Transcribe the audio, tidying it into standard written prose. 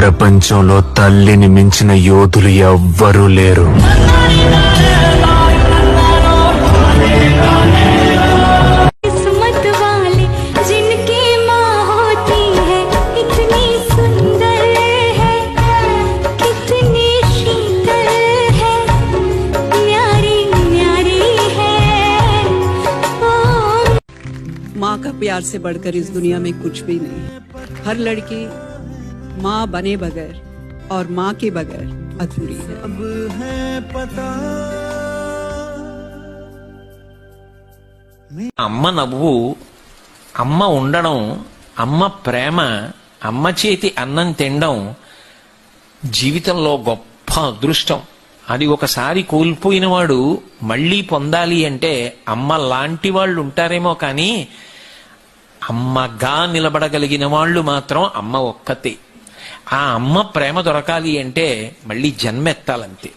ప్రపంచంలో తల్లిని మించిన యోధులు ఎవ్వరూ లేరు. माँ का प्यार से बढ़कर इस दुनिया में कुछ भी नहीं. हर लड़की माँ बने बगैर और माँ के बगैर अधूरी है. अब है पता అమ్మ నవ్వు, అమ్మ ఉండడం, అమ్మ ప్రేమ, అమ్మ చేతి అన్నం తినడం జీవితంలో గొప్ప అదృష్టం. అది ఒకసారి కోల్పోయిన వాడు మళ్ళీ పొందాలి అంటే అమ్మ లాంటి వాళ్ళు ఉంటారేమో కానీ అమ్మగా నిలబడగలిగిన వాళ్ళు మాత్రం అమ్మ ఒక్కతే. ఆ అమ్మ ప్రేమ దొరకాలి అంటే మళ్ళీ జన్మెత్తాలంతే.